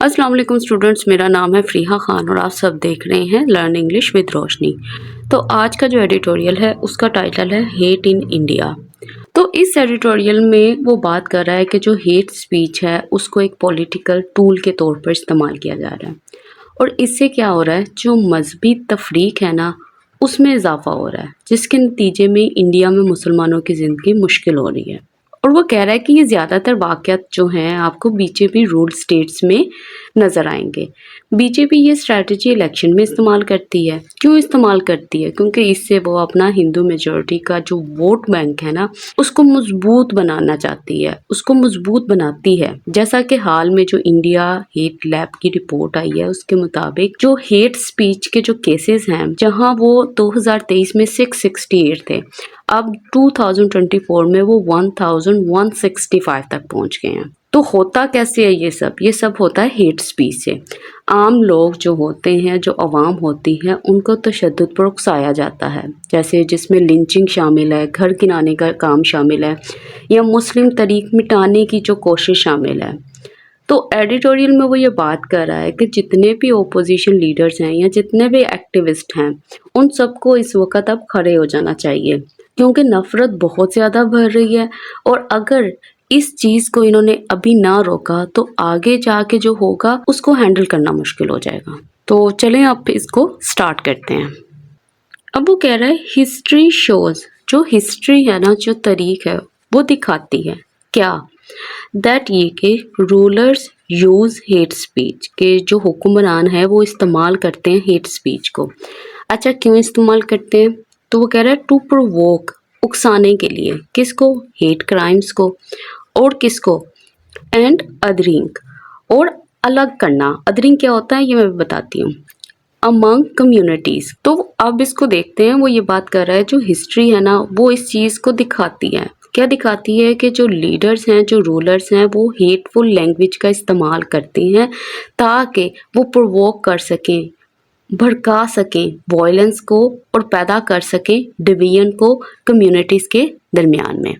अस्सलाम वालेकुम स्टूडेंट्स, मेरा नाम है फ़रीहा ख़ान और आप सब देख रहे हैं लर्न इंग्लिश विद रोशनी। तो आज का जो एडिटोरियल है उसका टाइटल है हेट इन इंडिया। तो इस एडिटोरियल में वो बात कर रहा है कि जो हेट स्पीच है उसको एक पॉलिटिकल टूल के तौर पर इस्तेमाल किया जा रहा है और इससे क्या हो रहा है, जो मजहबी तफरीक है ना उसमें इजाफा हो रहा है, जिसके नतीजे में इंडिया में मुसलमानों की ज़िंदगी मुश्किल हो रही है। और वो कह रहा है कि ये ज़्यादातर वाक़यात जो हैं आपको बीजेपी रूल स्टेट्स में नज़र आएंगे। बीजेपी ये स्ट्रैटेजी इलेक्शन में इस्तेमाल करती है। क्यों इस्तेमाल करती है? क्योंकि इससे वो अपना हिंदू मेजॉरिटी का जो वोट बैंक है ना उसको मजबूत बनाना चाहती है, उसको मजबूत बनाती है। जैसा कि हाल में जो इंडिया हेट लैब की रिपोर्ट आई है उसके मुताबिक जो हेट स्पीच के जो केसेस हैं, जहां वो 2023 में 668 थे, अब 2024 में वो 1165 तक पहुंच गए हैं। तो होता कैसे है ये सब होता है हेट स्पीच से। आम लोग जो होते हैं, जो अवाम होती है, उनको तशद्दुद पर उकसाया जाता है, जैसे जिसमें लिंचिंग शामिल है, घर गिराने का काम शामिल है, या मुस्लिम तरीक मिटाने की जो कोशिश शामिल है। तो एडिटोरियल में वो ये बात कर रहा है कि जितने भी ओपोजिशन लीडर्स हैं या जितने भी एक्टिविस्ट हैं, उन सबको इस वक्त अब खड़े हो जाना चाहिए, क्योंकि नफ़रत बहुत ज़्यादा बढ़ रही है और अगर इस चीज़ को इन्होंने अभी ना रोका तो आगे जाके जो होगा उसको हैंडल करना मुश्किल हो जाएगा। तो चलें अब इसको स्टार्ट करते हैं। अब वो कह रहा है हिस्ट्री शोज, जो हिस्ट्री है ना, जो तारीख है वो दिखाती है क्या, दैट ये कि रूलर्स यूज़ हेट स्पीच, के जो हुक्मरान है वो इस्तेमाल करते हैं हेट स्पीच को। अच्छा, क्यों इस्तेमाल करते हैं? तो वो कह रहा है टू प्रोवोक, उकसाने के लिए। किसको? हेट क्राइम्स को। और किसको? एंड अदरिंग, और अलग करना। अदरिंग क्या होता है ये मैं बताती हूँ। Among communities. तो अब इसको देखते हैं। वो ये बात कर रहा है जो हिस्ट्री है ना वो इस चीज़ को दिखाती है। क्या दिखाती है? कि जो लीडर्स हैं, जो रूलर्स हैं, वो हेटफुल लैंग्वेज का इस्तेमाल करते हैं ताकि वो प्रोवोक कर सकें, भड़का सकें वॉयलेंस को और पैदा कर सकें डिवीजन को कम्युनिटीज़ के दरमियान में।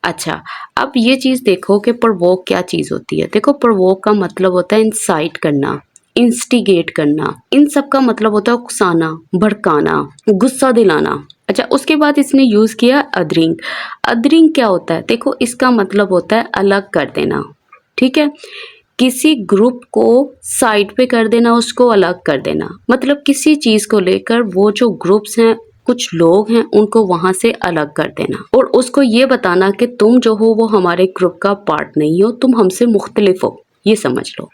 अच्छा, अब ये चीज़ देखो कि प्रोवोक क्या चीज़ होती है। देखो, प्रोवोक का मतलब होता है इंसाइट करना, इंस्टिगेट करना। इन सब का मतलब होता है उकसाना, भड़काना, गुस्सा दिलाना। अच्छा, उसके बाद इसने यूज़ किया अदरिंग। अदरिंग क्या होता है? देखो, इसका मतलब होता है अलग कर देना। ठीक है, किसी ग्रुप को साइड पे कर देना, उसको अलग कर देना। मतलब किसी चीज़ को लेकर वो जो ग्रुप्स हैं, कुछ लोग हैं, उनको वहां से अलग कर देना और उसको ये बताना कि तुम जो हो वो हमारे ग्रुप का पार्ट नहीं हो, तुम हमसे मुख्तलिफ हो, ये समझ लो।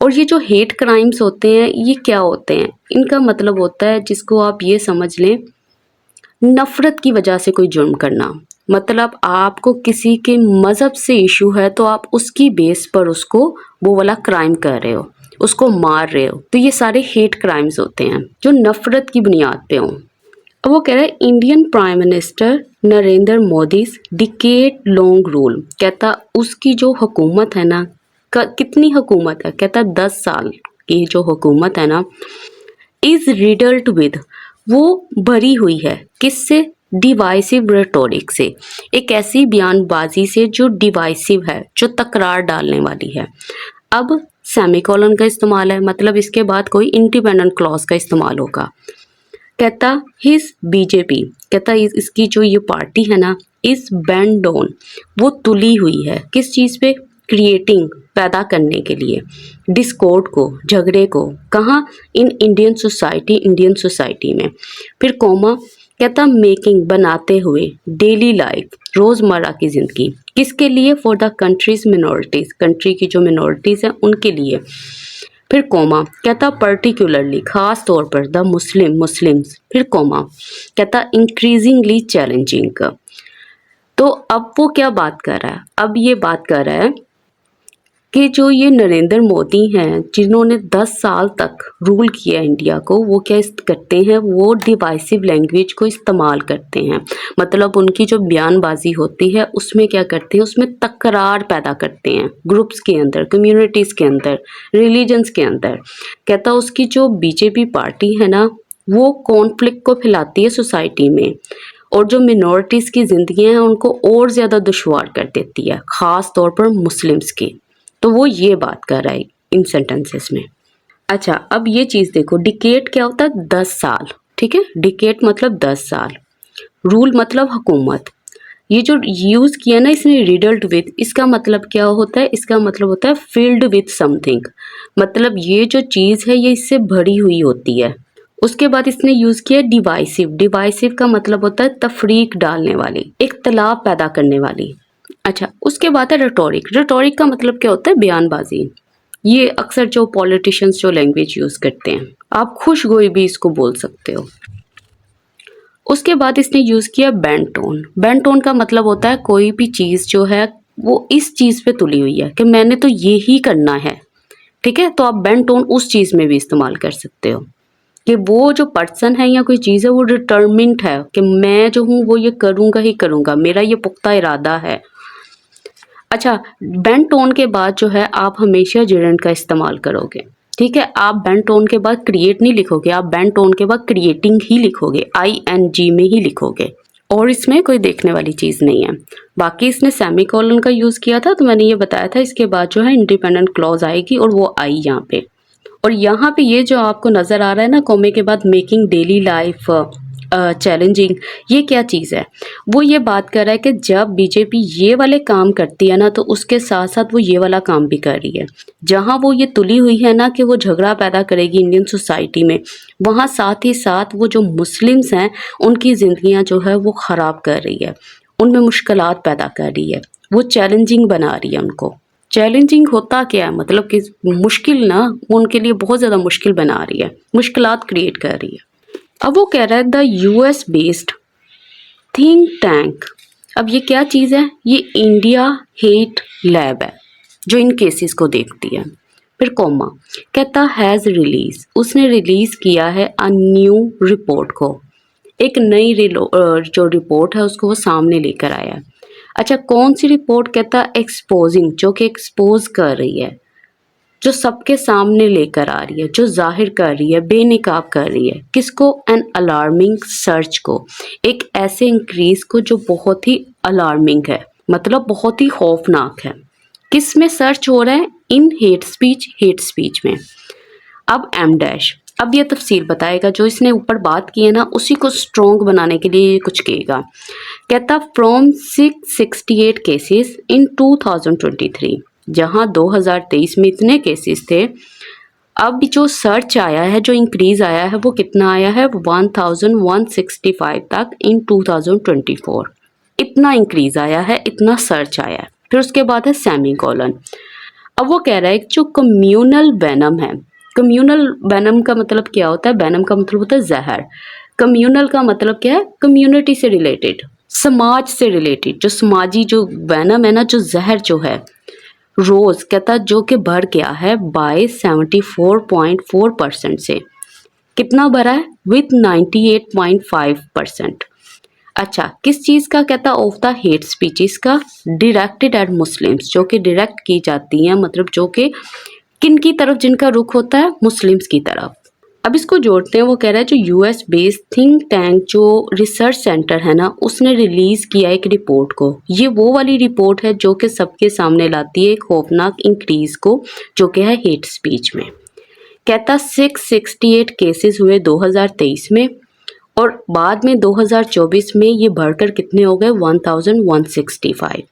और ये जो हेट क्राइम्स होते हैं ये क्या होते हैं? इनका मतलब होता है, जिसको आप ये समझ लें, नफरत की वजह से कोई जुर्म करना। मतलब आपको किसी के मज़हब से इशू है तो आप उसकी बेस पर उसको वो वाला क्राइम कर रहे हो, उसको मार रहे हो। तो ये सारे हेट क्राइम्स होते हैं जो नफरत की बुनियाद पे हों। अब वो कह रहा है Indian prime minister Narendra Modi decade long rule, कहता उसकी जो हुकूमत है ना, कितनी हुकूमत है? कहता 10 साल की जो हुकूमत है ना, इज रिडल्ड विद, वो भरी हुई है किससे? डिवाइसिव रेटोरिक से, एक ऐसी बयानबाजी से जो डिवाइसिव है, जो तकरार डालने वाली है। अब सेमीकोलन का इस्तेमाल है, मतलब इसके बाद कोई इंडिपेंडेंट क्लॉज का इस्तेमाल होगा। कहता हिज बीजेपी, कहता इसकी जो ये पार्टी है ना, इस बैंड डाउन, वो तुली हुई है किस चीज़ पे? क्रिएटिंग, पैदा करने के लिए डिस्कॉर्ड को, झगड़े को। कहाँ? इन इंडियन सोसाइटी में। फिर कोमा, कहता मेकिंग, बनाते हुए, डेली लाइफ, रोज़मर्रा की ज़िंदगी। किसके लिए? For the countries minorities, country की जो मिनॉरिटीज़ हैं उनके लिए। फिर कोमा, कहता पर्टिकुलरली, खास तौर पर, द मुस्लिम्स। फिर कोमा, कहता इंक्रीजिंगली चैलेंजिंग। तो अब वो क्या बात कर रहा है? अब ये बात कर रहा है कि जो ये नरेंद्र मोदी हैं, जिन्होंने 10 साल तक रूल किया इंडिया को, वो क्या करते हैं? वो डिवाइसिव लैंग्वेज को इस्तेमाल करते हैं। मतलब उनकी जो बयानबाजी होती है उसमें क्या करते हैं? उसमें तकरार पैदा करते हैं ग्रुप्स के अंदर, कम्युनिटीज़ के अंदर, रिलीजन्स के अंदर। कहता उसकी जो बीजेपी पार्टी है ना, वो कॉन्फ्लिक्ट को फैलाती है सोसाइटी में और जो मिनॉरिटीज़ की ज़िंदगी हैं उनको और ज़्यादा दुश्वार कर देती है, ख़ास तौर पर मुस्लिम्स की। तो वो ये बात कर रहा है इन सेंटेंसेस में। अच्छा, अब ये चीज़ देखो, डिकेड क्या होता है? 10 साल, ठीक है। डिकेड मतलब 10 साल, रूल मतलब हुकूमत। ये जो यूज़ किया ना इसने रिडल्ड विथ, इसका मतलब क्या होता है? इसका मतलब होता है फिल्ड विथ समथिंग, मतलब ये जो चीज़ है ये इससे भरी हुई होती है। उसके बाद इसने यूज़ किया डिवाइसिव। डिवाइसिव का मतलब होता है तफरीक डालने वाली, एक तलाब पैदा करने वाली। अच्छा, उसके बाद है रेटोरिक। रेटोरिक का मतलब क्या होता है? बयानबाजी। ये अक्सर जो पॉलिटिशियंस जो लैंग्वेज यूज़ करते हैं, आप खुशगोई भी इसको बोल सकते हो। उसके बाद इसने यूज़ किया बैंड टोन। बैंड टोन का मतलब होता है कोई भी चीज़ जो है वो इस चीज़ पे तुली हुई है कि मैंने तो ये ही करना है, ठीक है। तो आप बैंड टोन उस चीज़ में भी इस्तेमाल कर सकते हो कि वो जो पर्सन है या कोई चीज़ है वो डिटर्मिन्ड है कि मैं जो हूँ वो ये करूँगा ही करूँगा, मेरा ये पुख्ता इरादा है। अच्छा, बेंड टोन के बाद जो है आप हमेशा जेरेंड का इस्तेमाल करोगे, ठीक है। आप बेंड टोन के बाद क्रिएट नहीं लिखोगे, आप बेंड टोन के बाद क्रिएटिंग ही लिखोगे, ING में ही लिखोगे, और इसमें कोई देखने वाली चीज़ नहीं है। बाकी इसने सेमी कॉलन का यूज़ किया था, तो मैंने ये बताया था। इसके बाद जो है इंडिपेंडेंट क्लॉज आएगी और वो आई यहाँ पे। और यहाँ पे ये जो आपको नज़र आ रहा है ना कॉमे के बाद, मेकिंग डेली लाइफ चैलेंजिंग, ये क्या चीज़ है? वो ये बात कर रहा है कि जब बीजेपी ये वाले काम करती है ना तो उसके साथ साथ वो ये वाला काम भी कर रही है। जहाँ वो ये तुली हुई है ना कि वो झगड़ा पैदा करेगी इंडियन सोसाइटी में, वहाँ साथ ही साथ वो जो मुस्लिम्स हैं उनकी ज़िंदगियाँ जो है वो ख़राब कर रही है, उनमें मुश्किलात पैदा कर रही है, वो चैलेंजिंग बना रही है उनको। चैलेंजिंग होता क्या है? मतलब कि मुश्किल ना, उनके लिए बहुत ज़्यादा मुश्किल बना रही है, मुश्किलात क्रिएट कर रही है। अब वो कह रहा है the US based think tank. अब ये क्या चीज़ है? ये इंडिया हेट लैब है जो इन केसेस को देखती है। फिर कॉमा कहता हैज़ रिलीज, उसने रिलीज़ किया है अ न्यू रिपोर्ट को, एक नई जो रिपोर्ट है उसको वो सामने लेकर आया है। अच्छा, कौन सी रिपोर्ट? कहता एक्सपोजिंग, जो कि एक्सपोज कर रही है, जो सबके सामने लेकर आ रही है, जो जाहिर कर रही है, बेनिकाब कर रही है। किसको? एन अलार्मिंग सर्च को, एक ऐसे इंक्रीज को जो बहुत ही अलार्मिंग है, मतलब बहुत ही खौफनाक है। किस में सर्च हो रहा है? इन हेट स्पीच, हेट स्पीच में। अब एम डैश, अब ये तफसील बताएगा, जो इसने ऊपर बात की है ना उसी को स्ट्रॉन्ग बनाने के लिए ये कुछ कहेगा। कहता फ्रॉम 668 केसेस इन 2023, जहां 2023 में इतने केसेस थे, अब जो सर्च आया है, जो इंक्रीज आया है वो कितना आया है? 1165 तक इन 2024, इतना इंक्रीज आया है, इतना सर्च आया है। फिर उसके बाद है सेमी कॉलन। अब वो कह रहा है जो कम्यूनल वेनम है, कम्यूनल वेनम का मतलब क्या होता है? वेनम का मतलब होता है जहर। कम्यूनल का मतलब क्या है? कम्युनिटी से रिलेटेड, समाज से रिलेटेड, जो समाजी जो वेनम है ना, जो जहर जो है, रोज कहता जो कि बढ़ गया है बाय 74.4% से। कितना बढ़ा है? विथ 98.5%। अच्छा, किस चीज़ का? कहता ऑफ द हेट स्पीचेस का, डायरेक्टेड एट मुस्लिम्स, जो कि डायरेक्ट की जाती हैं, मतलब जो कि किन की तरफ जिनका रुख होता है? मुस्लिम्स की तरफ। अब इसको जोड़ते हैं। वो कह रहा है जो US बेस्ड थिंक टैंक जो रिसर्च सेंटर है ना, उसने रिलीज किया एक रिपोर्ट को। ये वो वाली रिपोर्ट है जो कि सबके सामने लाती है एक खौफनाक इंक्रीज को, जो कि है हेट स्पीच में। कहता 668 केसेस हुए 2023 में, और बाद में 2024 में ये बढ़कर कितने हो गए? 1165।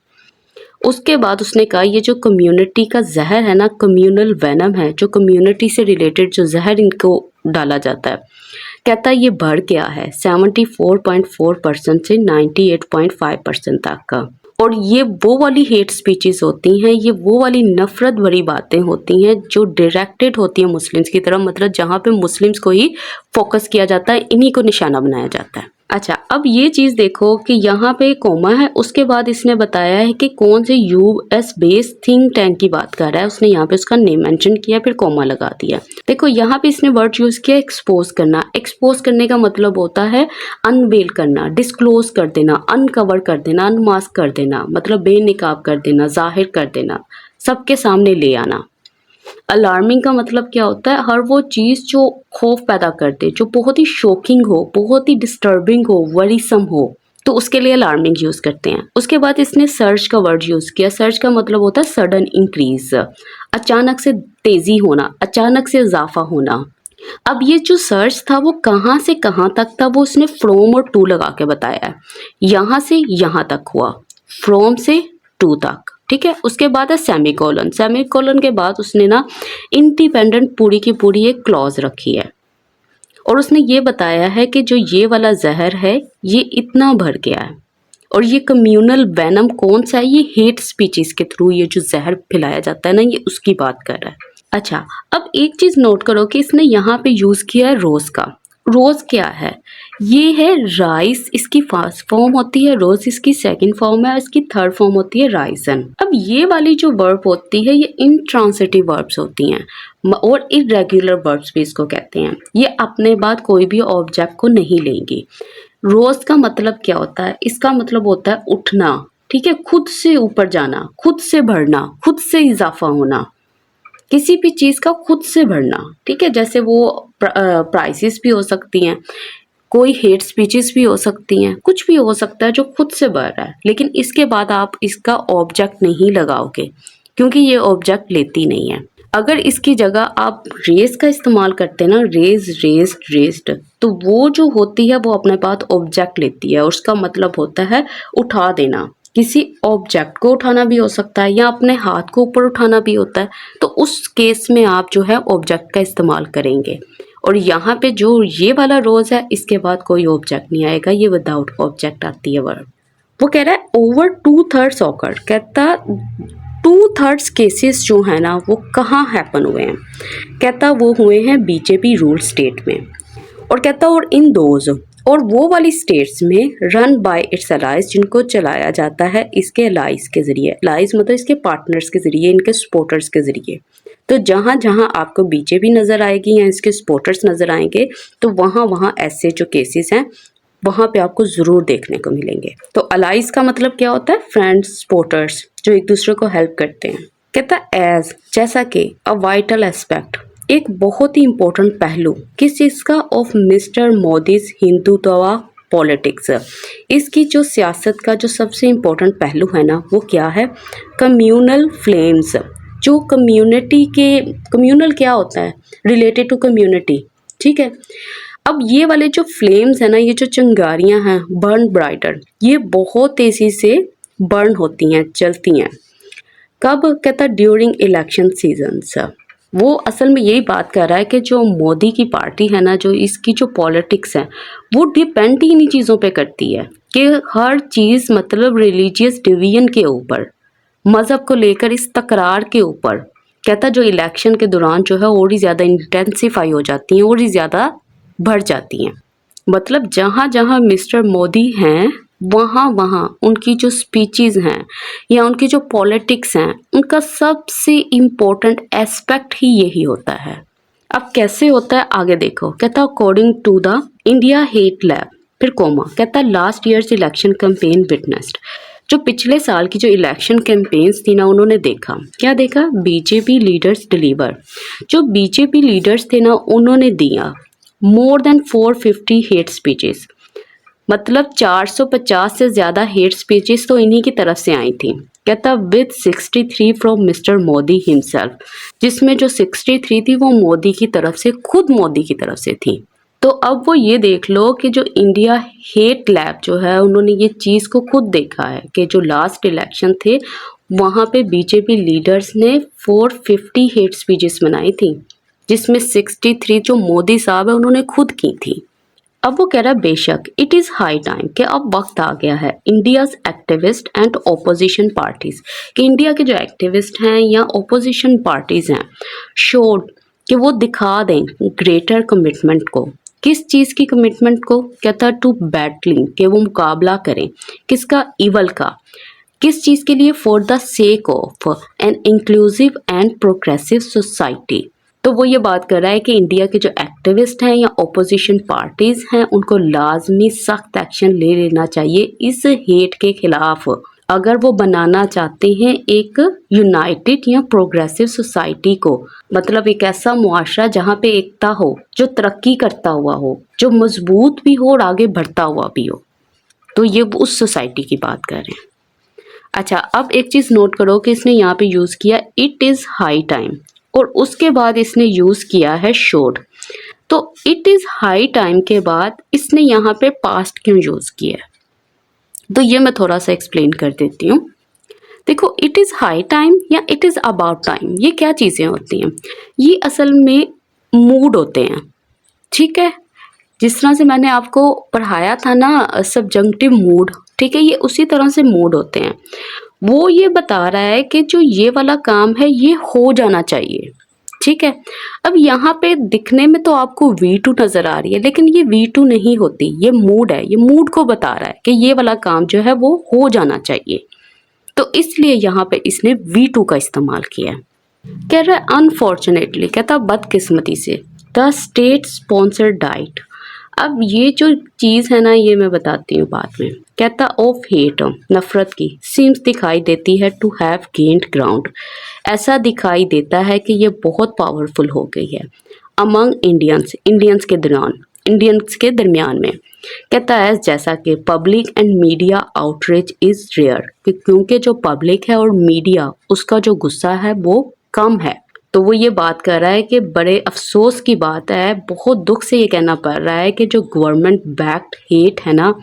उसके बाद उसने कहा ये जो कम्युनिटी का जहर है ना, कम्युनल वेनम है, जो कम्युनिटी से रिलेटेड जो जहर इनको डाला जाता है, कहता है ये बढ़ गया है 74.4% से 98.5% तक का। और ये वो वाली हेट स्पीचेस होती हैं, ये वो वाली नफरत भरी बातें होती हैं जो डायरेक्टेड होती हैं मुस्लिम्स की तरफ, मतलब जहाँ पे मुस्लिम्स को ही फोकस किया जाता है, इन्हीं को निशाना बनाया जाता है। अच्छा, अब ये चीज़ देखो कि यहाँ पे कोमा है, उसके बाद इसने बताया है कि कौन से US बेस्ड थिंक टैंक की बात कर रहा है। उसने यहाँ पे उसका नेम मेंशन किया, फिर कोमा लगा दिया। देखो यहाँ पे इसने वर्ड यूज़ किया एक्सपोज करना। एक्सपोज करने का मतलब होता है अनवेल करना, डिस्क्लोज कर देना, अनकवर कर देना, अनमास्क कर देना, मतलब बेनिकाब कर देना, जाहिर कर देना, सबके सामने ले आना। अलार्मिंग का मतलब क्या होता है? हर वो चीज़ जो खौफ पैदा कर दे, जो बहुत ही शॉकिंग हो, बहुत ही डिस्टर्बिंग हो, वरीसम हो, तो उसके लिए अलार्मिंग यूज करते हैं। उसके बाद इसने सर्ज का वर्ड यूज किया। सर्ज का मतलब होता है सडन इंक्रीज, अचानक से तेजी होना, अचानक से इजाफा होना। अब ये जो सर्च था वो कहाँ से कहाँ तक था, वो उसने फ्रॉम और टू लगा के बताया है। यहाँ से यहाँ तक हुआ, फ्रॉम से टू तक, ठीक है। उसके बाद है सेमीकोलन। सेमीकोलन के बाद उसने ना इंडिपेंडेंट पूरी की पूरी एक क्लॉज रखी है और उसने ये बताया है कि जो ये वाला जहर है ये इतना भर गया है और ये कम्युनल वेनम कौन सा है, ये हेट स्पीचेस के थ्रू ये जो जहर फैलाया जाता है ना, ये उसकी बात कर रहा है। अच्छा, अब एक चीज नोट करो कि इसने यहाँ पे यूज किया है रोज का। रोज क्या है? ये है राइस, इसकी फर्स्ट फॉर्म होती है, रोज इसकी सेकंड फॉर्म है, इसकी थर्ड फॉर्म होती है राइसन। अब ये वाली जो वर्ब होती है ये इंट्रांसिटिव वर्ब्स होती हैं और इरेगुलर वर्ब्स भी इसको कहते हैं। ये अपने बाद कोई भी ऑब्जेक्ट को नहीं लेंगी। रोज का मतलब क्या होता है? इसका मतलब होता है उठना, ठीक है, खुद से ऊपर जाना, खुद से बढ़ना, खुद से इजाफा होना, किसी भी चीज का खुद से बढ़ना, ठीक है। जैसे वो प्राइसेस भी हो सकती हैं, कोई हेट स्पीचेस भी हो सकती हैं, कुछ भी हो सकता है जो खुद से बढ़ रहा है, लेकिन इसके बाद आप इसका ऑब्जेक्ट नहीं लगाओगे क्योंकि ये ऑब्जेक्ट लेती नहीं है। अगर इसकी जगह आप रेज का इस्तेमाल करते हैं ना, रेज, रेज, रेज्ड, तो वो जो होती है वो अपने पास ऑब्जेक्ट लेती है और उसका मतलब होता है उठा देना। किसी ऑब्जेक्ट को उठाना भी हो सकता है या अपने हाथ को ऊपर उठाना भी होता है, तो उस केस में आप जो है ऑब्जेक्ट का इस्तेमाल करेंगे। और यहाँ पे जो ये वाला रोज है इसके बाद कोई ऑब्जेक्ट नहीं आएगा, ये विदाउट ऑब्जेक्ट आती है वर्ब। वो कह रहा है ओवर 2/3 ऑकर, कहता 2/3 केसेस जो है ना वो कहाँ हैपन हुए हैं, कहता वो हुए हैं बीजेपी रूल स्टेट में। और कहता और इन दोज, और वो वाली स्टेट्स में रन बाय इट्स अलाइज, जिनको चलाया जाता है इसके अलाइज के जरिए। अलाइज मतलब इसके पार्टनर्स के जरिए, इनके सपोर्टर्स के जरिए। तो जहाँ जहाँ आपको बीजेपी नजर आएगी या इसके सपोर्टर्स नजर आएंगे तो वहाँ वहाँ ऐसे जो केसेस हैं वहाँ पे आपको जरूर देखने को मिलेंगे। तो अलाइज का मतलब क्या होता है? फ्रेंड्स, सपोर्टर्स, जो एक दूसरे को हेल्प करते हैं। कहता एज, जैसा कि, अ वाइटल एस्पेक्ट, एक बहुत ही इंपॉर्टेंट पहलू किस चीज का, of mister Modi's Hindutva politics. इसकी जो सियासत का जो सबसे इम्पोर्टेंट पहलू है ना वो क्या है? Communal flames. जो कम्युनिटी के, कम्यूनल क्या होता है? रिलेटेड टू कम्युनिटी, ठीक है। अब ये वाले जो फ्लेम्स है ना, ये जो चिंगारियां हैं, बर्न ब्राइटर, ये बहुत तेजी से बर्न होती हैं, जलती हैं। कब? कहता ड्यूरिंग इलेक्शन सीजन्स। वो असल में यही बात कर रहा है कि जो मोदी की पार्टी है ना, जो इसकी जो पॉलिटिक्स है वो डिपेंड ही इन्हीं चीज़ों पे करती है कि हर चीज़ मतलब रिलीजियस डिवीजन के ऊपर, मज़हब को लेकर इस तकरार के ऊपर। कहता जो इलेक्शन के दौरान जो है और ही ज़्यादा इंटेंसिफाई हो जाती हैं और ही ज़्यादा बढ़ जाती हैं। मतलब जहाँ जहाँ मिस्टर मोदी हैं वहाँ वहाँ उनकी जो स्पीचेस हैं या उनकी जो पॉलिटिक्स हैं उनका सबसे इम्पोर्टेंट एस्पेक्ट ही यही होता है। अब कैसे होता है आगे देखो। कहता according to the India hate lab, फिर कोमा, कहता last years election campaign witnessed. जो पिछले साल की जो इलेक्शन कैंपेन्स थी ना, उन्होंने देखा, क्या देखा? BJP leaders deliver. जो बीजेपी लीडर्स थे ना उन्होंने दिया मोर देन 450 हेट स्पीचेस, मतलब 450 से ज़्यादा हेट स्पीचेस तो इन्हीं की तरफ से आई थी। कहता with 63 from mister Modi himself, जिसमें जो 63 थी वो मोदी की तरफ से, खुद मोदी की तरफ से थी। तो अब वो ये देख लो कि जो इंडिया हेट लैब जो है उन्होंने ये चीज़ को खुद देखा है कि जो लास्ट इलेक्शन थे वहाँ पे बीजेपी लीडर्स ने 450 हेट स्पीचेस बनाई थी, जिसमें 63 जो मोदी साहब है उन्होंने खुद की थी। अब वो कह रहा है बेशक इट इज़ हाई टाइम कि अब वक्त आ गया है India's activist and opposition parties, कि इंडिया के जो एक्टिविस्ट हैं या ओपोजिशन पार्टीज हैं शोड कि वो दिखा दें ग्रेटर कमिटमेंट को। किस चीज़ की कमिटमेंट को? कहता टू बैटलिंग, कि वो मुकाबला करें किसका? इवल का। किस चीज़ के लिए? For the sake of an inclusive and progressive society. तो वो ये बात कर रहा है कि इंडिया के जो एक्टिविस्ट हैं या ओपोजिशन पार्टीज हैं उनको लाजमी सख्त एक्शन ले लेना चाहिए इस हेट के खिलाफ, अगर वो बनाना चाहते हैं एक यूनाइटेड या प्रोग्रेसिव सोसाइटी को। मतलब एक ऐसा मुआशरा जहाँ पे एकता हो, जो तरक्की करता हुआ हो, जो मजबूत भी हो और आगे बढ़ता हुआ भी हो। तो ये उस सोसाइटी की बात कर रहे हैं। अच्छा, अब एक चीज़ नोट करो कि इसने यहाँ पे यूज़ किया इट इज़ हाई टाइम और उसके बाद इसने यूज़ किया है शोड। तो इट इज़ हाई टाइम के बाद इसने यहाँ पे पास्ट क्यों यूज़ किया है, तो ये मैं थोड़ा सा एक्सप्लेन कर देती हूँ। देखो, इट इज़ हाई टाइम या इट इज़ अबाउट टाइम, ये क्या चीज़ें होती हैं? ये असल में मूड होते हैं, ठीक है। जिस तरह से मैंने आपको पढ़ाया था ना सब्जंक्टिव मूड, ठीक है, ये उसी तरह से मूड होते हैं। वो ये बता रहा है कि जो ये वाला काम है ये हो जाना चाहिए, ठीक है। अब यहाँ पे दिखने में तो आपको V2 नज़र आ रही है, लेकिन ये V2 नहीं होती, ये मूड है। ये मूड को बता रहा है कि ये वाला काम जो है वो हो जाना चाहिए, तो इसलिए यहाँ पे इसने V2 का इस्तेमाल किया है। कह रहा है अनफॉर्चुनेटली, कहता बदकिस्मती से द स्टेट स्पॉन्सर्ड डाइट। अब ये जो चीज़ है ना, ये मैं बताती हूँ बाद में। कहता ऑफ हेट, नफरत की, सीम्स दिखाई देती है टू हैव गेन्ड ग्राउंड, ऐसा दिखाई देता है कि ये बहुत पावरफुल हो गई है अमंग इंडियंस, इंडियंस के दरमियान में। कहता है जैसा कि public and media outreach is rare, क्योंकि जो पब्लिक है और मीडिया उसका जो गुस्सा है वो कम है। तो वो ये बात कर रहा है कि बड़े अफसोस की बात है, बहुत दुख से ये कहना पड़ रहा है कि जो गवर्नमेंट बैक्ड हेट है ना,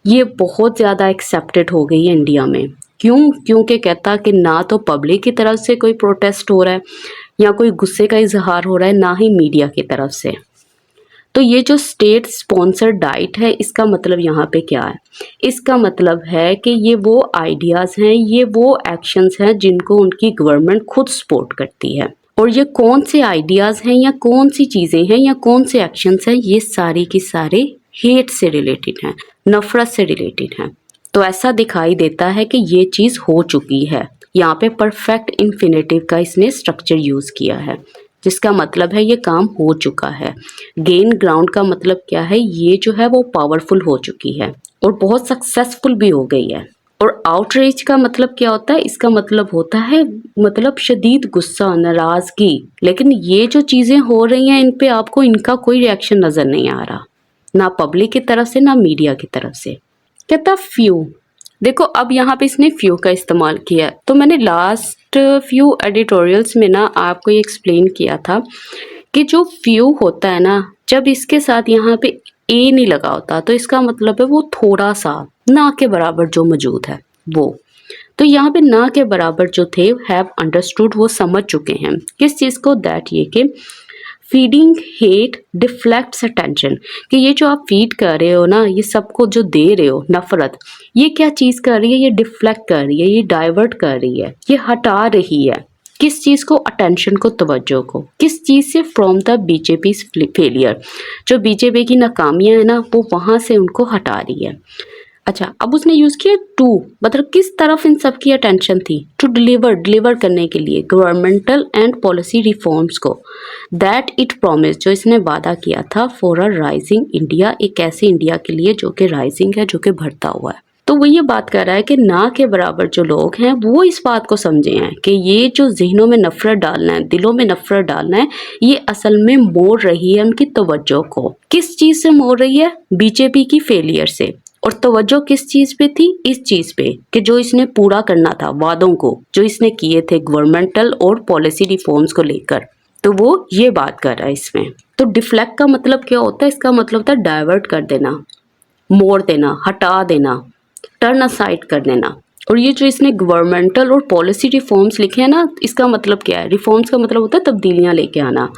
ये बहुत ज़्यादा एक्सेप्टेड हो गई है इंडिया में। क्यों? क्योंकि कहता कि ना तो पब्लिक की तरफ से कोई प्रोटेस्ट हो रहा है या कोई गुस्से का इजहार हो रहा है, ना ही मीडिया की तरफ से। तो ये जो स्टेट स्पॉन्सर्ड डाइट है, इसका मतलब यहाँ पे क्या है? इसका मतलब है कि ये वो आइडियाज़ हैं, ये वो एक्शंस हैं जिनको उनकी गवर्नमेंट खुद सपोर्ट करती है। और ये कौन से आइडियाज़ हैं या कौन सी चीज़ें हैं या कौन से एक्शंस हैं, ये सारी की सारे हेट से रिलेटेड हैं, नफ़रत से रिलेटेड हैं। तो ऐसा दिखाई देता है कि ये चीज़ हो चुकी है। यहाँ पे परफेक्ट इन्फिनेटिव का इसने स्ट्रक्चर यूज़ किया है, जिसका मतलब है ये काम हो चुका है। गेन ग्राउंड का मतलब क्या है? ये जो है वो पावरफुल हो चुकी है और बहुत सक्सेसफुल भी हो गई है। और आउटरीच का मतलब क्या होता है? इसका मतलब होता है मतलब शदीद गुस्सा, नाराज़गी। लेकिन ये जो चीज़ें हो रही हैं इन पे आपको इनका कोई रिएक्शन नज़र नहीं आ रहा, ना पब्लिक की तरफ से ना मीडिया की तरफ से। कहता फ्यू, देखो अब यहाँ पे इसने फ्यू का इस्तेमाल किया। तो मैंने लास्ट फ्यू एडिटोरियल्स में ना आपको ये एक्सप्लेन किया था कि जो फ्यू होता है ना, जब इसके साथ यहाँ पे ए नहीं लगा होता तो इसका मतलब है वो थोड़ा सा, ना के बराबर जो मौजूद है वो। तो यहाँ पे ना के बराबर जो थे हैव अंडरस्टूड, वो समझ चुके हैं किस चीज़ को, दैट ये कि फीडिंग हेट डिफ्लेक्ट्स अटेंशन, कि ये जो आप फीड कर रहे हो ना, ये सबको जो दे रहे हो नफरत, ये क्या चीज़ कर रही है? ये डिफ्लेक्ट कर रही है, ये डाइवर्ट कर रही है, ये हटा रही है किस चीज़ को? अटेंशन को, तवज्जो को। किस चीज़ से? फ्रॉम द बीजेपी फेलियर, जो बीजेपी की नाकामियाँ है ना, वो वहाँ से उनको हटा रही है। अच्छा, अब उसने यूज़ किया टू, मतलब किस तरफ इन सब की अटेंशन थी? टू डिलीवर करने के लिए गवर्नमेंटल एंड पॉलिसी रिफॉर्म्स को, दैट इट प्रॉमिस, जो इसने वादा किया था, फॉर अ राइजिंग इंडिया, एक ऐसे इंडिया के लिए जो कि राइजिंग है, जो कि बढ़ता हुआ है। तो वो ये बात कर रहा है कि ना के बराबर जो लोग हैं वो इस बात को समझे हैं कि ये जो जहनों में नफरत डालना है, दिलों में नफरत डालना है, ये असल में मोड़ रही है उनकी तवज्जो को। किस चीज़ से मोड़ रही है? बीजेपी की फेलियर से। और तवज्जो किस चीज़ पे थी? इस चीज़ पे कि जो इसने पूरा करना था, वादों को जो इसने किए थे गवर्नमेंटल और पॉलिसी रिफॉर्म्स को लेकर। तो वो ये बात कर रहा है इसमें। तो डिफ्लेक्ट का मतलब क्या होता है? इसका मतलब होता है डाइवर्ट कर देना, मोड़ देना, हटा देना, टर्न असाइड कर देना। और ये जो इसने गवर्नमेंटल और पॉलिसी रिफॉर्म्स लिखे हैं ना, इसका मतलब क्या है? रिफॉर्म्स का मतलब होता है तब्दीलियाँ लेके आना,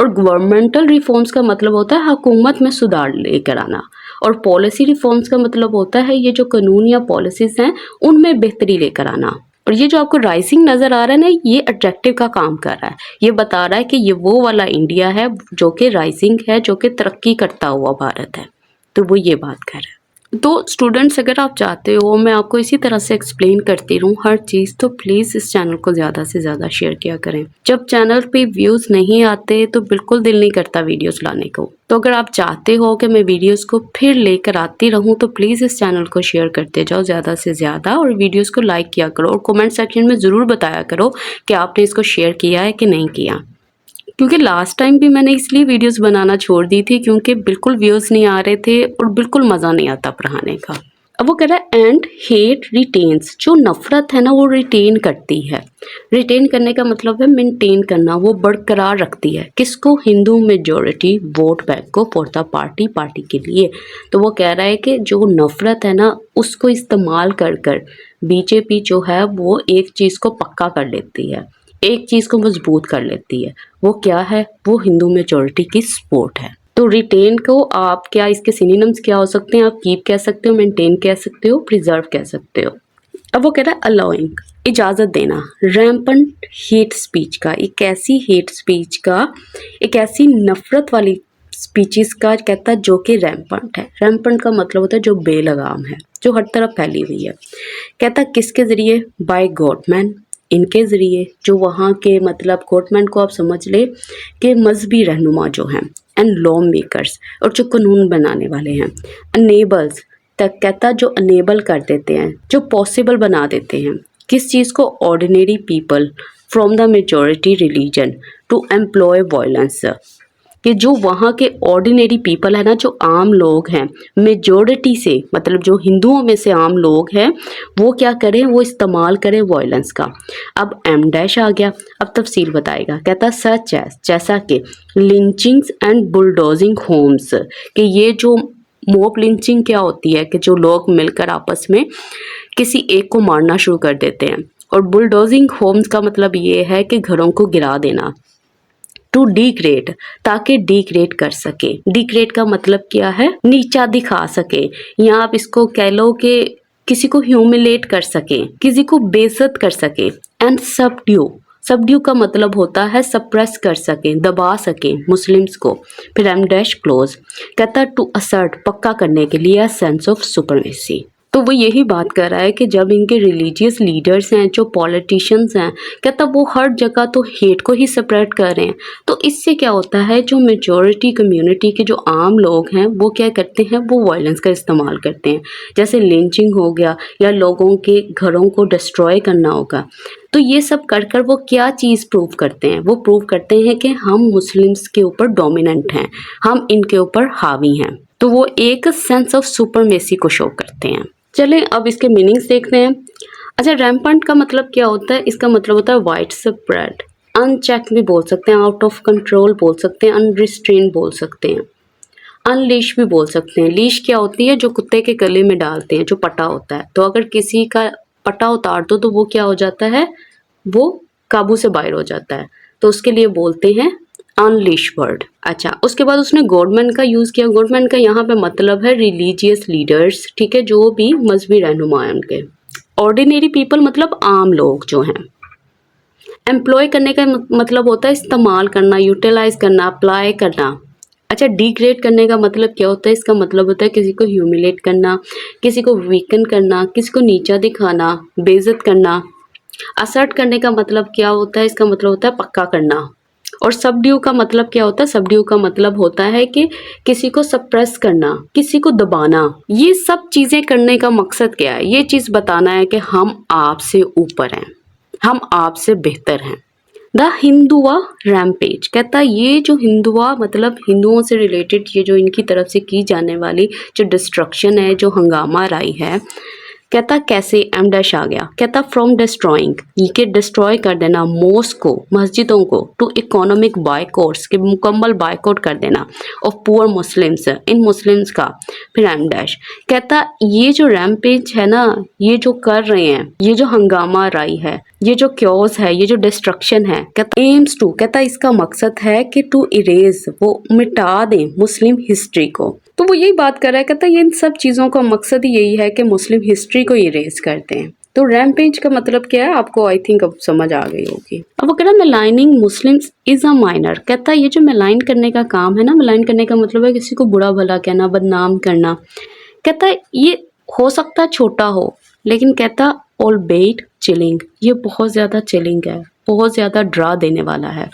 और गवर्नमेंटल रिफॉर्म्स का मतलब होता है हुकूमत में सुधार लेकर आना, और पॉलिसी रिफॉर्म्स का मतलब होता है ये जो कानून या पॉलिसीज़ हैं उनमें बेहतरी लेकर आना। और ये जो आपको राइजिंग नज़र आ रहा है ना, ये एडजेक्टिव का काम कर रहा है। ये बता रहा है कि ये वो वाला इंडिया है जो कि राइजिंग है, जो कि तरक्की करता हुआ भारत है। तो वो ये बात कर रहा है। तो स्टूडेंट्स, अगर आप चाहते हो मैं आपको इसी तरह से एक्सप्लेन करती रहूँ हर चीज़, तो प्लीज़ इस चैनल को ज़्यादा से ज़्यादा शेयर किया करें। जब चैनल पे व्यूज़ नहीं आते तो बिल्कुल दिल नहीं करता वीडियोस लाने को। तो अगर आप चाहते हो कि मैं वीडियोस को फिर लेकर आती रहूँ तो प्लीज़ इस चैनल को शेयर करते जाओ ज़्यादा से ज़्यादा, और वीडियोज़ को लाइक किया करो, और कमेंट सेक्शन में ज़रूर बताया करो कि आपने इसको शेयर किया है कि नहीं किया। क्योंकि लास्ट टाइम भी मैंने इसलिए वीडियोस बनाना छोड़ दी थी क्योंकि बिल्कुल व्यूज़ नहीं आ रहे थे और बिल्कुल मज़ा नहीं आता पढ़ाने का। अब वो कह रहा है एंड हेट रिटेन्स, जो नफरत है ना वो रिटेन करती है। रिटेन करने का मतलब है मेंटेन करना, वो बरकरार रखती है। किसको? हिंदू मेजोरिटी वोट बैंक को फॉर द पार्टी, पार्टी के लिए। तो वो कह रहा है कि जो नफरत है ना उसको इस्तेमाल कर कर बीजेपी जो है वो एक चीज़ को पक्का कर लेती है, एक चीज़ को मजबूत कर लेती है। वो क्या है? वो हिंदू मेजोरिटी की सपोर्ट है। तो रिटेन को आप क्या, इसके सिनोनिम्स क्या हो सकते हैं? आप कीप कह सकते हो, मेंटेन कह सकते हो, प्रिजर्व कह सकते हो। अब वो कह रहा है अलाउइंग, इजाज़त देना। रैम्पंट हेट स्पीच का, एक ऐसी हेट स्पीच का, एक ऐसी नफरत वाली स्पीचेस का कहता है जो कि रैम्पंट है। रैम्पंट का मतलब होता है जो बेलगाम है, जो हर तरफ फैली हुई है। कहता किसके ज़रिए? बाय गॉडमैन, इनके ज़रिए, जो वहाँ के मतलब गॉडमैन को आप समझ ले कि मजहबी रहनुमा जो हैं, एंड लॉ मेकर्स, और जो कानून बनाने वाले हैं। अनेबल्स तक कहता जो अनेबल कर देते हैं, जो पॉसिबल बना देते हैं। किस चीज़ को? Ordinary people from the majority religion to employ violence, कि जो वहाँ के ऑर्डिनरी पीपल है ना, जो आम लोग हैं, मेजॉरिटी से मतलब जो हिंदुओं में से आम लोग हैं, वो क्या करें? वो इस्तेमाल करें वायलेंस का। अब एम डैश आ गया, अब तफसील बताएगा। कहता सच है, जैसा कि लिंचिंग्स एंड बुलडोजिंग होम्स, कि ये जो मॉब लिंचिंग क्या होती है कि जो लोग मिलकर आपस में किसी एक को मारना शुरू कर देते हैं, और बुलडोजिंग होम्स का मतलब ये है कि घरों को गिरा देना। टू डिग्रेड, ताकि डिग्रेड कर सके। डिग्रेड का मतलब क्या है? नीचा दिखा सके, या आप इसको कह लो कि किसी को ह्यूमिलेट कर सके, किसी को बेइज्जत कर सके। एंड सबड्यू, सबड्यू का मतलब होता है सप्रेस कर सके, दबा सके मुस्लिम्स को। फिर एम डैश क्लोज, कहता टू असर्ट, पक्का करने के लिए, सेंस ऑफ सुपरमेसी। तो वो यही बात कर रहा है कि जब इनके रिलीजियस लीडर्स हैं, जो पॉलिटिशियंस हैं, कहता वो हर जगह तो हेट को ही स्प्रेड कर रहे हैं। तो इससे क्या होता है, जो मेजॉरिटी कम्युनिटी के जो आम लोग हैं वो क्या करते हैं? वो वायलेंस का इस्तेमाल करते हैं। जैसे लिंचिंग हो गया, या लोगों के घरों को डिस्ट्रॉय करना होगा। तो ये सब कर कर वो क्या चीज़ प्रूव करते हैं? वो प्रूव करते हैं कि हम मुस्लिम्स के ऊपर डोमिनेंट हैं, हम इनके ऊपर हावी हैं। तो वो एक सेंस ऑफ सुपरमेसी को शो करते हैं। चलें अब इसके मीनिंग्स देखते हैं। अच्छा, रैम्पंट का मतलब क्या होता है? इसका मतलब होता है वाइड स्प्रेड। अनचेक भी बोल सकते हैं, आउट ऑफ कंट्रोल बोल सकते हैं, अनरिस्ट्रेन बोल सकते हैं, अनलीश भी बोल सकते हैं। लीश क्या होती है? जो कुत्ते के गले में डालते हैं, जो पटा होता है। तो अगर किसी का पटा उतार दो तो वो क्या हो जाता है? वो काबू से बाहर हो जाता है। तो उसके लिए बोलते हैं अनलीश वर्ड। अच्छा, उसके बाद उसने गवर्नमेंट का यूज़ किया। गवर्नमेंट का यहाँ पे मतलब है रिलीजियस लीडर्स, ठीक है, जो भी मजहबी रहनुमा हैं उनके। ऑर्डिनरी पीपल मतलब आम लोग जो हैं। एम्प्लॉय करने का मतलब होता है इस्तेमाल करना, यूटिलाइज करना, अप्लाई करना। अच्छा, डिग्रेड करने का मतलब क्या होता है? इसका मतलब होता है किसी को ह्यूमिलेट करना, किसी को वीकन करना, किसी को नीचा दिखाना, बेइज्जत करना। असर्ट करने का मतलब क्या होता है? इसका मतलब होता है पक्का करना। और सबड्यू का मतलब क्या होता है? सबड्यू का मतलब होता है कि किसी को सप्रेस करना, किसी को दबाना। ये सब चीज़ें करने का मकसद क्या है? ये चीज़ बताना है कि हम आपसे ऊपर हैं, हम आपसे बेहतर हैं। द हिंदुआ रैम्पेज, कहता है ये जो हिंदुआ मतलब हिंदुओं से रिलेटेड ये जो इनकी तरफ से की जाने वाली जो डिस्ट्रक्शन है, जो हंगामा राई है, कहता कैसे? एम डैश आ गया। कहता फ्रॉम डिस्ट्रॉइंग, ये डिस्ट्रॉय कर देना मॉस्क को, मस्जिदों को, टू इकोनॉमिक बायकॉट्स, के मुकम्मल बायकॉट कर देना, of poor Muslims, in Muslims का। फिर एम डैश कहता ये जो रैम्पेज है ना, ये जो कर रहे हैं, ये जो हंगामा राई है, ये जो क्योस है, ये जो डिस्ट्रक्शन है, कहता एम्स टू, कहता इसका मकसद है कि टू इरेज, वो मिटा दें मुस्लिम हिस्ट्री को। तो वो यही बात कर रहा है, कहता है ये इन सब चीज़ों का मकसद ही यही है कि मुस्लिम हिस्ट्री को इरेज करते हैं। तो रैम्पेज का मतलब क्या है आपको आई थिंक अब समझ आ गई होगी। अब वो कह रहा है मेलाइनिंग मुस्लिम्स इज अ माइनर, कहता है ये जो मेलाइन करने का काम है ना, मेलाइन करने का मतलब है किसी को बुरा भला कहना, बदनाम करना। कहता है ये हो सकता है छोटा हो, लेकिन कहता ऑलबेट चिलिंग, ये बहुत ज़्यादा चिलिंग है, बहुत ज़्यादा डरा देने वाला है।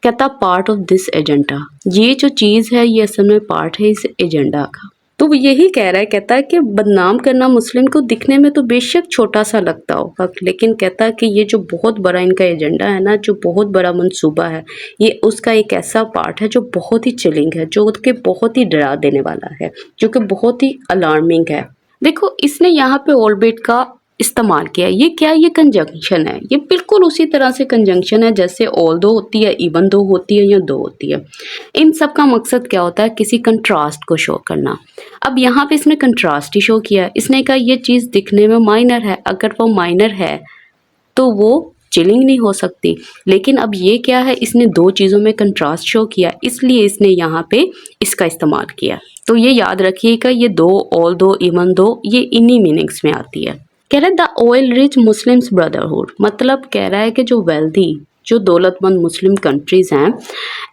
कहता पार्ट ऑफ दिस एजेंडा, ये जो चीज़ है ये असल में पार्ट है इस एजेंडा का। तो वो यही कह रहा है, कहता है कि बदनाम करना मुस्लिम को दिखने में तो बेशक छोटा सा लगता होगा, लेकिन कहता है कि ये जो बहुत बड़ा इनका एजेंडा है ना, जो बहुत बड़ा मंसूबा है, ये उसका एक ऐसा पार्ट है जो बहुत ही चिलिंग है, जो कि बहुत ही डरा देने वाला है, जो कि बहुत ही अलार्मिंग है। देखो इसने यहाँ पे ऑलबिट का इस्तेमाल किया। ये क्या है? ये कंजंक्शन है। ये बिल्कुल उसी तरह से कंजंक्शन है जैसे ऑल दो होती है, इवन दो होती है या दो होती है। इन सब का मकसद क्या होता है? किसी कंट्रास्ट को शो करना। अब यहाँ पे इसने कंट्रास्ट ही शो किया। इसने कहा ये चीज़ दिखने में माइनर है, अगर वो माइनर है तो वो चिलिंग नहीं हो सकती। लेकिन अब ये क्या है? इसने दो चीज़ों में कंट्रास्ट शो किया, इसलिए इसने यहाँ पे इसका इस्तेमाल किया। तो ये याद रखिएगा, ये दो, ऑल दो, इवन दो, ये इन्हीं मीनिंग्स में आती है। कह रहा है the oil rich Muslims brotherhood, मतलब कह रहा है कि जो वेल्दी, जो दौलतमंद मुस्लिम कंट्रीज हैं,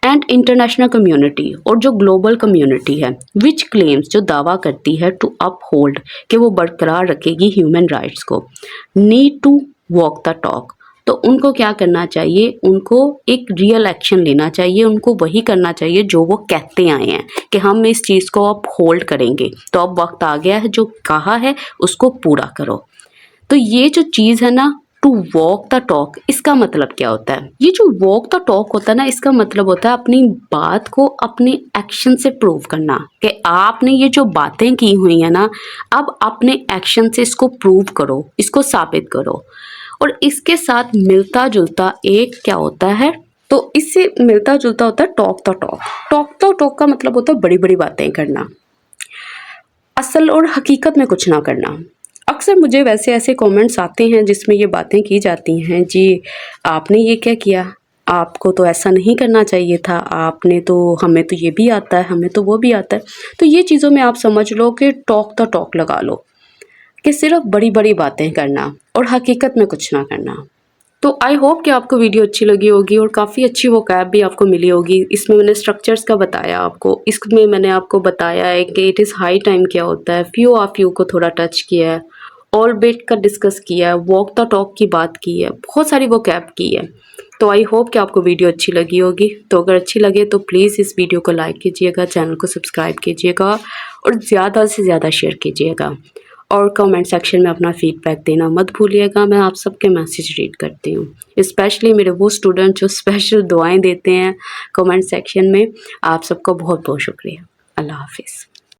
एंड इंटरनेशनल कम्युनिटी, और जो ग्लोबल कम्युनिटी है, विच क्लेम्स, जो दावा करती है, टू अपहोल्ड, कि वो बरकरार रखेगी ह्यूमन राइट्स को, need to walk the talk, तो उनको क्या करना चाहिए? उनको एक रियल एक्शन लेना चाहिए। उनको वही करना चाहिए जो वो कहते आए हैं कि हम इस चीज़ को अब होल्ड करेंगे। तो अब वक्त आ गया है, जो कहा है उसको पूरा करो। तो ये जो चीज़ है ना, टू वॉक द टॉक, इसका मतलब क्या होता है? ये जो वॉक द टॉक होता है ना, इसका मतलब होता है अपनी बात को अपने एक्शन से प्रूव करना, कि आपने ये जो बातें की हुई है ना, अब अपने एक्शन से इसको प्रूव करो, इसको साबित करो। और इसके साथ मिलता जुलता एक क्या होता है? तो इससे मिलता जुलता होता है talk the talk. Talk the talk का मतलब होता है बड़ी बड़ी बातें करना, असल और हकीकत में कुछ ना करना। अक्सर मुझे वैसे ऐसे कमेंट्स आते हैं जिसमें ये बातें की जाती हैं, जी आपने ये क्या किया, आपको तो ऐसा नहीं करना चाहिए था, आपने तो, हमें तो ये भी आता है, हमें तो वो भी आता है। तो ये चीज़ों में आप समझ लो कि टॉक द टॉक लगा लो, कि सिर्फ बड़ी बड़ी बातें करना और हकीकत में कुछ ना करना। तो आई होप कि आपको वीडियो अच्छी लगी होगी और काफ़ी अच्छी वोकैब भी आपको मिली होगी। इसमें मैंने स्ट्रक्चर्स का बताया आपको, इसमें मैंने आपको बताया है कि इट इज़ हाई टाइम क्या होता है, फ्यू ऑफ यू को थोड़ा टच किया है, ऑल बिट का डिस्कस किया है, वॉक द टॉक की बात की है, बहुत सारी वोकैब की है। तो आई होप कि आपको वीडियो अच्छी लगी होगी। तो अगर अच्छी लगे तो प्लीज़ इस वीडियो को लाइक कीजिएगा, चैनल को सब्सक्राइब कीजिएगा और ज़्यादा से ज़्यादा शेयर कीजिएगा। और कमेंट सेक्शन में अपना फीडबैक देना मत भूलिएगा। मैं आप सबके मैसेज रीड करती हूँ, स्पेशली मेरे वो स्टूडेंट जो स्पेशल दुआएं देते हैं कमेंट सेक्शन में। आप सबका बहुत बहुत शुक्रिया। अल्लाह हाफिज़।